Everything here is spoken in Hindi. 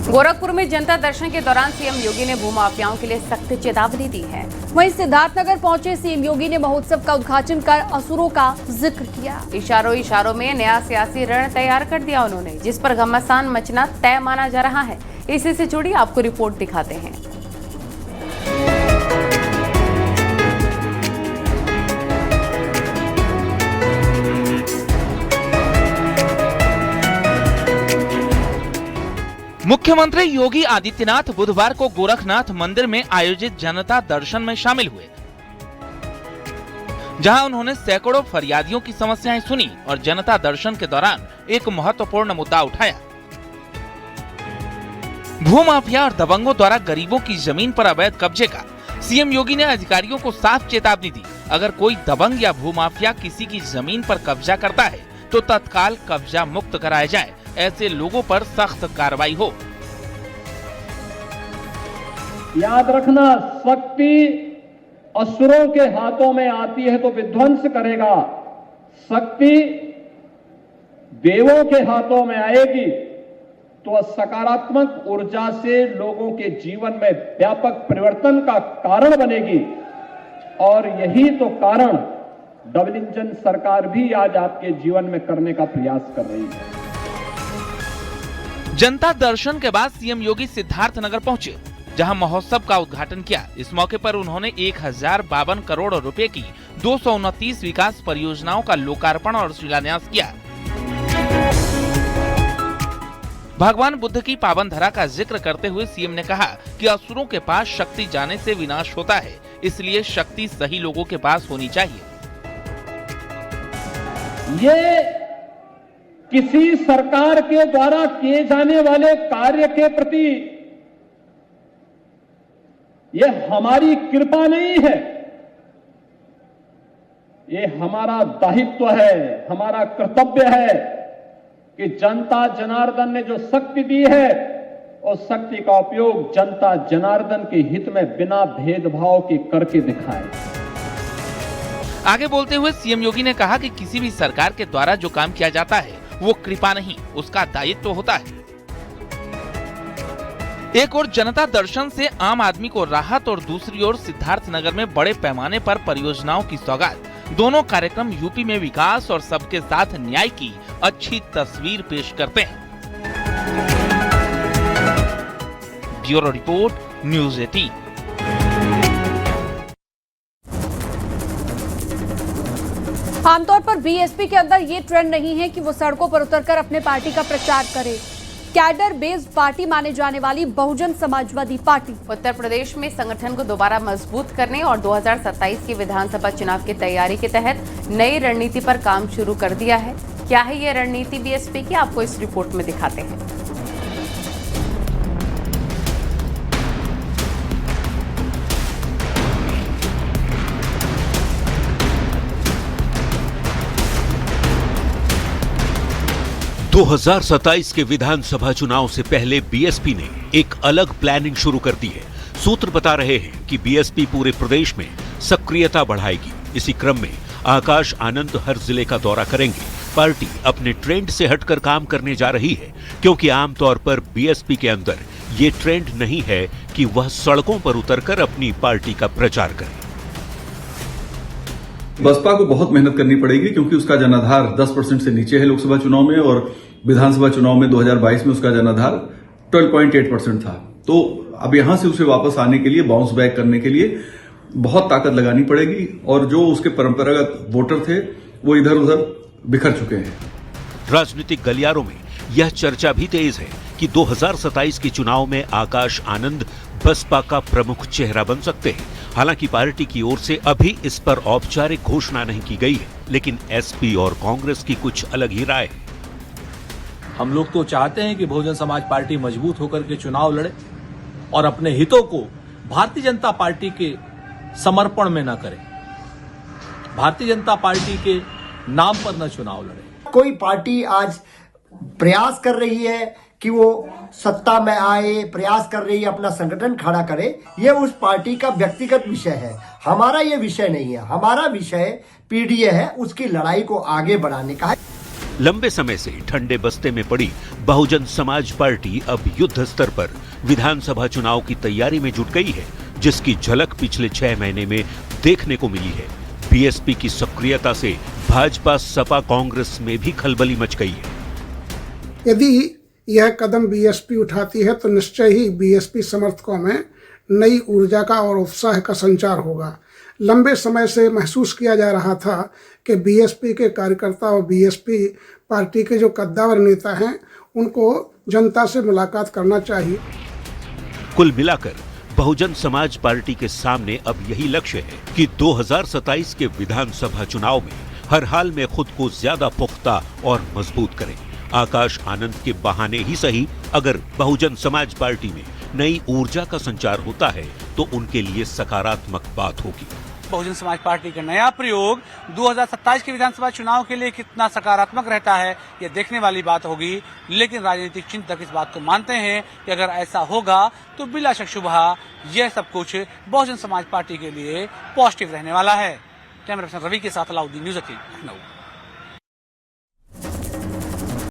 गोरखपुर में जनता दर्शन के दौरान सीएम योगी ने भूमाफियाओं के लिए सख्त चेतावनी दी है। वहीं सिद्धार्थनगर पहुंचे सीएम योगी ने महोत्सव का उद्घाटन कर असुरों का जिक्र किया। इशारों में नया सियासी रण तैयार कर दिया उन्होंने, जिस पर घमासान मचना तय माना जा रहा है। इसी से जुड़ी आपको रिपोर्ट दिखाते हैं। मुख्यमंत्री योगी आदित्यनाथ बुधवार को गोरखनाथ मंदिर में आयोजित जनता दर्शन में शामिल हुए, जहां उन्होंने सैकड़ों फरियादियों की समस्याएं सुनी और जनता दर्शन के दौरान एक महत्वपूर्ण मुद्दा उठाया। भूमाफिया और दबंगों द्वारा गरीबों की जमीन पर अवैध कब्जे का सीएम योगी ने अधिकारियों को साफ चेतावनी दी। अगर कोई दबंग या भूमाफिया किसी की जमीन पर कब्जा करता है तो तत्काल कब्जा मुक्त कराया जाए, ऐसे लोगों पर सख्त कार्रवाई हो। याद रखना, शक्ति असुरों के हाथों में आती है तो विध्वंस करेगा, शक्ति देवों के हाथों में आएगी तो सकारात्मक ऊर्जा से लोगों के जीवन में व्यापक परिवर्तन का कारण बनेगी। और यही तो कारण डबल इंजन सरकार भी आज आपके जीवन में करने का प्रयास कर रही है। जनता दर्शन के बाद सीएम योगी सिद्धार्थनगर पहुंचे, जहां महोत्सव का उद्घाटन किया। इस मौके पर उन्होंने 1052 करोड़ रुपए की 229 विकास परियोजनाओं का लोकार्पण और शिलान्यास किया। भगवान बुद्ध की पावन धरा का जिक्र करते हुए सीएम ने कहा कि असुरों के पास शक्ति जाने से विनाश होता है, इसलिए शक्ति सही लोगों के पास होनी चाहिए। ये किसी सरकार के द्वारा किए जाने वाले कार्य के प्रति ये हमारी कृपा नहीं है, ये हमारा दायित्व है, हमारा कर्तव्य है कि जनता जनार्दन ने जो शक्ति दी है उस शक्ति का उपयोग जनता जनार्दन के हित में बिना भेदभाव के करके दिखाए। आगे बोलते हुए सीएम योगी ने कहा कि किसी भी सरकार के द्वारा जो काम किया जाता है वो कृपा नहीं, उसका दायित्व होता है। एक ओर जनता दर्शन से आम आदमी को राहत और दूसरी ओर सिद्धार्थनगर में बड़े पैमाने पर परियोजनाओं की सौगात। दोनों कार्यक्रम यूपी में विकास और सबके साथ न्याय की अच्छी तस्वीर पेश करते हैं। Bureau report, news 18। आमतौर पर बीएसपी के अंदर ये ट्रेंड नहीं है कि वो सड़कों पर उतरकर अपने पार्टी का प्रचार करे। कैडर बेस्ड पार्टी माने जाने वाली बहुजन समाजवादी पार्टी उत्तर प्रदेश में संगठन को दोबारा मजबूत करने और 2027 की विधानसभा चुनाव की तैयारी के तहत नई रणनीति पर काम शुरू कर दिया है। क्या है ये रणनीति बीएसपी की, आपको इस रिपोर्ट में दिखाते हैं। 2027 के विधानसभा चुनाव से पहले बीएसपी ने एक अलग प्लानिंग शुरू कर दी है। सूत्र बता रहे हैं कि बीएसपी पूरे प्रदेश में सक्रियता बढ़ाएगी। इसी क्रम में आकाश आनंद हर जिले का दौरा करेंगे। पार्टी अपने ट्रेंड से हटकर काम करने जा रही है, क्योंकि आमतौर पर बीएसपी के अंदर ये ट्रेंड नहीं है कि वह सड़कों पर उतरकर अपनी पार्टी का प्रचार करे। बसपा को बहुत मेहनत करनी पड़ेगी, क्योंकि उसका जनाधार 10% से नीचे है लोकसभा चुनाव में, और विधानसभा चुनाव में 2022 में उसका जनाधार 12.8% था। तो अब यहां से उसे वापस आने के लिए, बाउंस बैक करने के लिए बहुत ताकत लगानी पड़ेगी। और जो उसके परंपरागत वोटर थे वो इधर उधर बिखर चुके हैं। राजनीतिक गलियारों में यह चर्चा भी तेज है कि 2027 के चुनाव में आकाश आनंद बसपा का प्रमुख चेहरा बन सकते हैं। हालांकि पार्टी की ओर से अभी इस पर औपचारिक घोषणा नहीं की गई है, लेकिन एसपी और कांग्रेस की कुछ अलग ही राय है। हम लोग तो चाहते हैं कि बहुजन समाज पार्टी मजबूत होकर के चुनाव लड़े और अपने हितों को भारतीय जनता पार्टी के समर्पण में न करे, भारतीय जनता पार्टी के नाम पर न चुनाव लड़े। कोई पार्टी आज प्रयास कर रही है कि वो सत्ता में आए, प्रयास कर रही है अपना संगठन खड़ा करे, ये उस पार्टी का व्यक्तिगत विषय है। हमारा ये विषय नहीं है। हमारा विषय पीडीए है, उसकी लड़ाई को आगे बढ़ाने का है। लंबे समय से ठंडे बस्ते में पड़ी बहुजन समाज पार्टी अब युद्ध स्तर पर विधानसभा चुनाव की तैयारी में जुट गई है, जिसकी झलक पिछले 6 महीने में देखने को मिली है। बीएसपी की सक्रियता से भाजपा सपा कांग्रेस में भी खलबली मच गई है। यदि यह कदम बीएसपी उठाती है तो निश्चय ही बीएसपी समर्थकों में नई ऊर्जा का और उत्साह का संचार होगा। लंबे समय से महसूस किया जा रहा था कि बीएसपी के कार्यकर्ता और बीएसपी पार्टी के जो कद्दावर नेता हैं उनको जनता से मुलाकात करना चाहिए। कुल मिलाकर बहुजन समाज पार्टी के सामने अब यही लक्ष्य है कि 2027 के विधानसभा चुनाव में हर हाल में खुद को ज्यादा पुख्ता और मजबूत करें। आकाश आनंद के बहाने ही सही, अगर बहुजन समाज पार्टी में नई ऊर्जा का संचार होता है तो उनके लिए सकारात्मक बात होगी। बहुजन समाज पार्टी का नया प्रयोग 2027 के विधानसभा चुनाव के लिए कितना सकारात्मक रहता है, ये देखने वाली बात होगी। लेकिन राजनीतिक चिंतक इस बात को मानते हैं कि अगर ऐसा होगा तो बिला शक शुबहा यह सब कुछ बहुजन समाज पार्टी के लिए पॉजिटिव रहने वाला है। कैमरा पर्सन रवि के साथ अलाउद्दीन, न्यूज़ 18 लखनऊ।